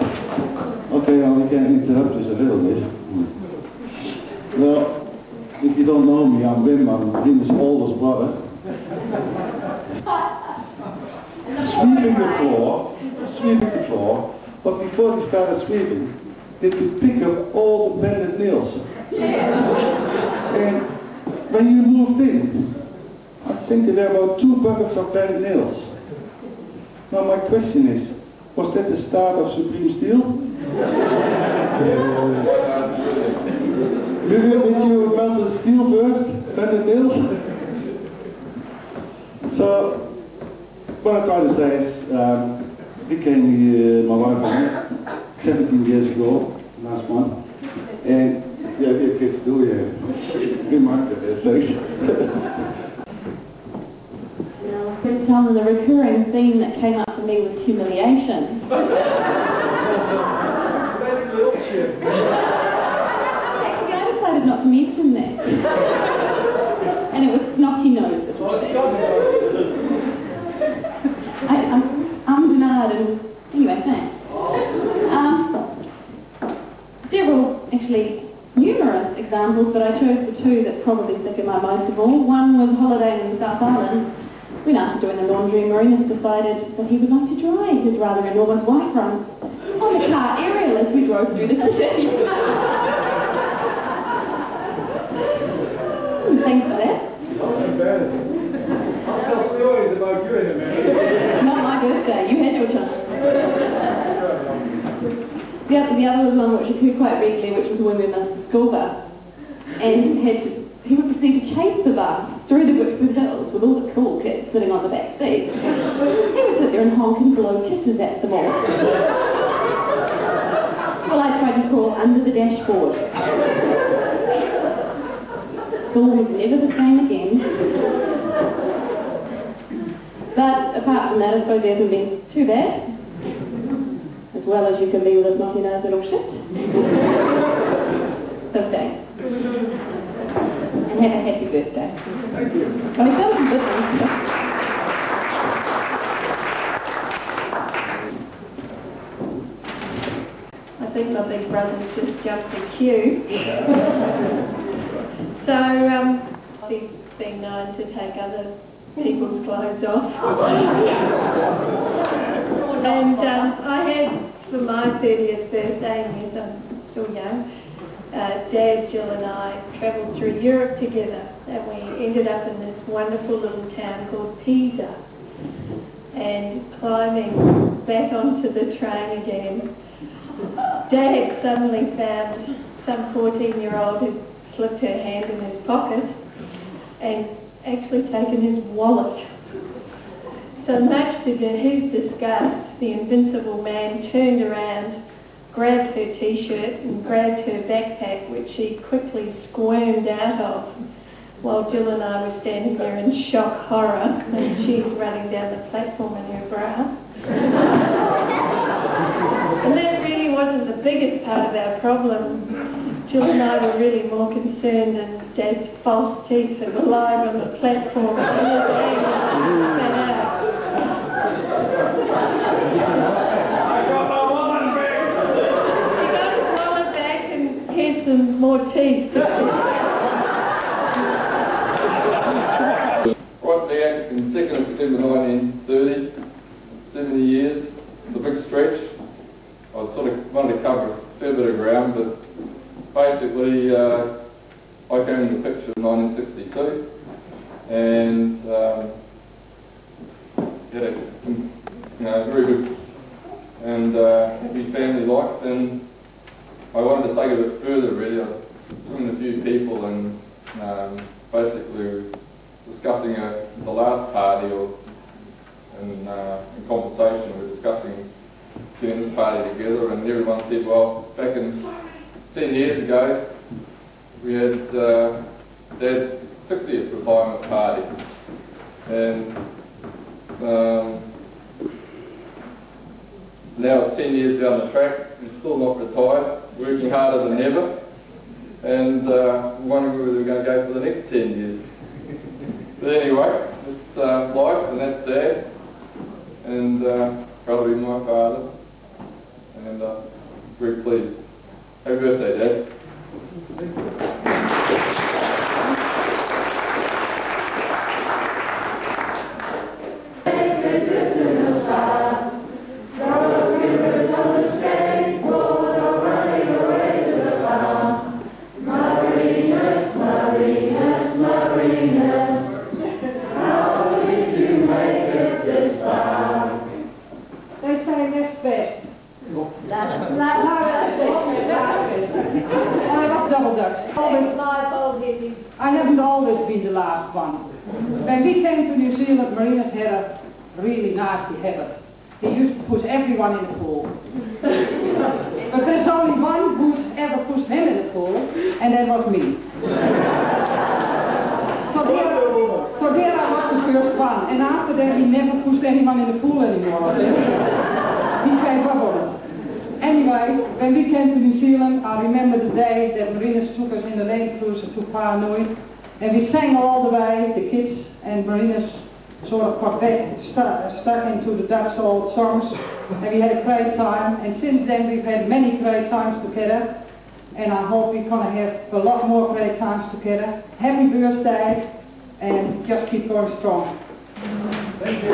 Okay, we can interrupt this a little bit. Well, if you don't know me, I'm Wim. I'm Rinus oldest brother. Sweeping the floor, but before they started sweeping, they could pick up all the bended nails. And when you moved in, I think there were about 2 buckets of bended nails. Now my question is, was that the start of Supreme Steel? Did you melt the steel first, bended nails? So, what I'm trying to say is, we came here, my wife and I, 17 years ago, last month, and yeah, we have kids too, yeah. We marked it, that's nice. First time, the recurring theme that came up for me was humiliation. Actually, I decided not to mention that. And it was snotty nose. I'm denied, and anyway, thanks. Several, actually, numerous examples, but I chose the 2 that probably stick in my most of all. One was holidaying in the South Island. When after doing the laundry, Marinus decided that he would like to dry his rather enormous white runs on the car aerial as we drove through the city. Thanks for that. Oh, embarrassing. I'll tell stories about you in a minute. Not my birthday, you had your chance. The other was one which occurred quite regularly, which was when we missed the school bus. And he would proceed to chase the bus through the Whitford Hills with all the cool kids sitting on the back seat. He would sit there and honk and blow kisses at them all. Well, I tried to call under the dashboard. School was never the same again. But apart from that, I suppose it hasn't been too bad. As well as you can be with a snotty-nosed little shit. So thanks. And have a happy birthday. Thank you. Well, we've done some good things. I think my big brother's just jumped the queue. So, he's been known to take other people's clothes off. And I had, for my 30th birthday, and yes, I'm still young, Dad, Jill and I travelled through Europe together, and we ended up in this wonderful little town called Pisa. And climbing back onto the train again, Dad suddenly found some 14-year-old who'd slipped her hand in his pocket and actually taken his wallet. So much to his disgust, the invincible man turned around, grabbed her t-shirt and grabbed her backpack, which she quickly squirmed out of, while Jill and I were standing there in shock horror, and she's running down the platform in her bra. And that really wasn't the biggest part of our problem. Jill and I were really more concerned in Dad's false teeth that were lying on the platform and his hand spat out. Here's some more teeth. Right now, in 2nd of September 1930, 70 years, it's a big stretch. I sort of wanted to cover a fair bit of ground, but basically I came in the picture in 1962 and had a very good and happy family life, and I wanted to take it a bit further really. I was talking to a few people and basically discussing the last party in conversation. We were discussing getting this party together, and everyone said, well, back in 10 years ago we had Dad's 60th retirement party, and now it's 10 years down the track, he's still not retired, working harder than ever, and wondering whether we're going to go for the next 10 years. But anyway, it's life, and that's Dad, and probably my father, and pleased. Happy birthday, Dad. I haven't always been the last one. When we came to New Zealand, Marinus had a really nasty habit. He used to push everyone in the pool. But there's only one who's ever pushed him in the pool, and that was me. So there I was the first one, and after that he never pushed anyone in the pool anymore. He gave up on it. Anyway, when we came to New Zealand, I remember the day that Marinus took us in the Land Cruiser to Paranui, and we sang all the way, the kids and Marinus sort of got back, stuck into the Dutch old songs, and we had a great time, and since then we've had many great times together, and I hope we're going to have a lot more great times together. Happy birthday, and just keep going strong. Thank you.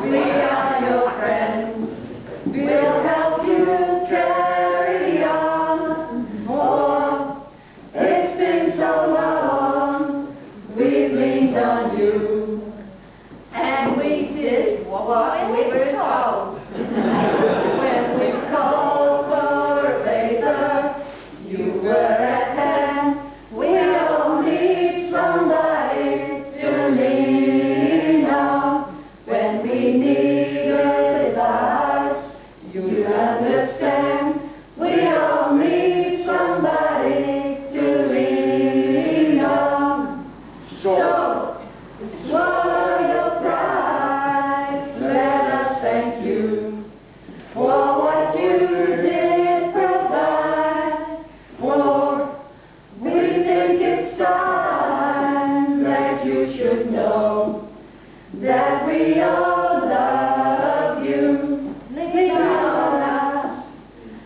We are your friends, we'll help you carry on, for it's been so long, we've leaned on you, and we did what we were told. When we called for a bather, you were at hand, we all need somebody to lean on. When we need advice, you understand. We all need somebody to lean on. So, swallow your pride. Let us thank you for what you did provide. For we think it's time that you should know that we all love you. Lean on us,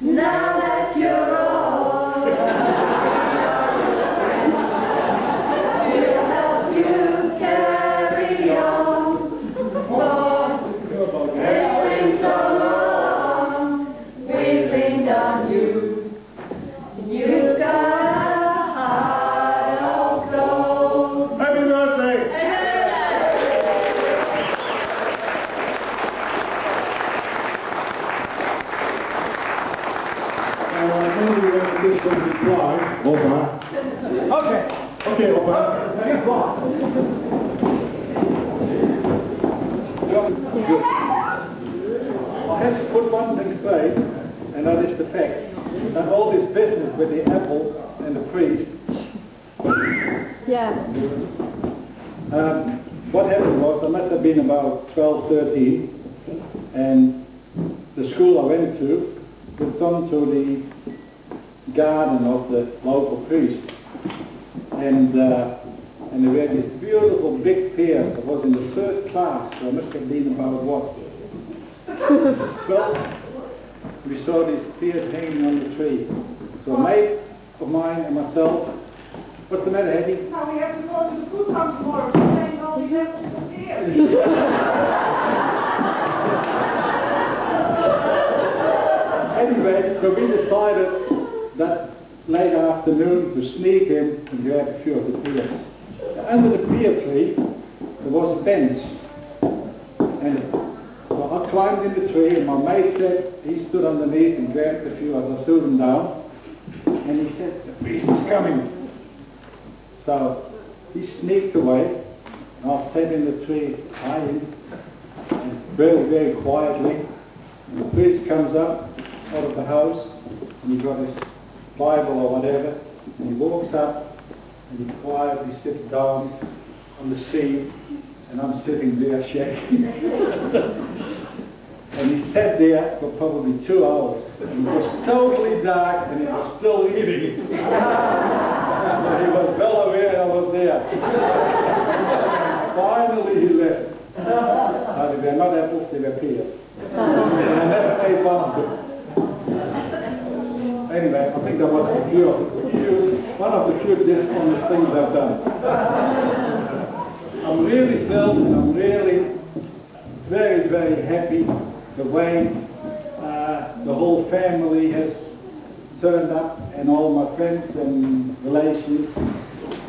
now that you're all friends. We'll help you carry on, for it's been so long, we've leaned on you. You've got a heart of gold. Happy birthday! Maybe we're going to do some reply. Opa. Okay. Okay, Opa. Reply. Good. I have to put one thing straight, and that is the fact that all this business with the apple and the priest, Yeah. what happened was I must have been about 12, 13, and the school I went to would come to the garden of the local priest, and there were these beautiful big pears. I was in the 3rd class, so I must have been about what? 12. We saw these pears hanging on the tree. So a mate of mine and myself, what's the matter, Eddie? Now we have to go to the food house tomorrow to change all these apples here. Anyway, so we decided that late afternoon to sneak in and grab a few of the pears. Under the pear tree, there was a bench. And so I climbed in the tree, and my mate said, he stood underneath and grabbed a few as I threw them down. And he said, the priest is coming. So he sneaked away, and I sat in the tree hiding, and very, very quietly. And the priest comes up out of the house, and he got his Bible or whatever, and he walks up, and he quietly sits down on the seat, and I'm sitting there shaking. And he sat there for probably 2 hours. It was totally dark, and it was still evening. But he was well aware I was there. Finally he left. they were not apples, they were pears. And I never ate one of them. Anyway, I think that was one of the few dishonest things I've done. I'm really thrilled and I'm really very, very happy the way the whole family has turned up and all my friends and relations,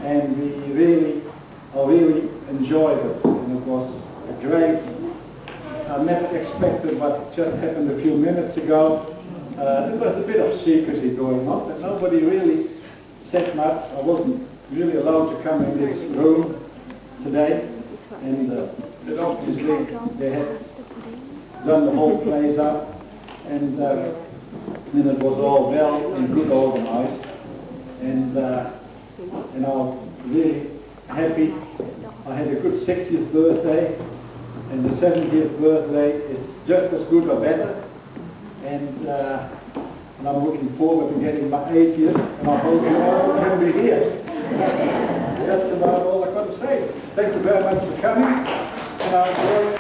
and we really enjoyed it, and it was great. I never expected what just happened a few minutes ago. There was a bit of secrecy going on, but nobody really said much. I wasn't really allowed to come in this room today, and but obviously they had done the whole place up, and then it was all well and good organized, and I'm really happy. I had a good 60th birthday, and the 70th birthday is just as good or better, and I'm looking forward to getting my 80th, and I hope you all can be here. That's about all I've got to say. Thank you very much for coming, and I'll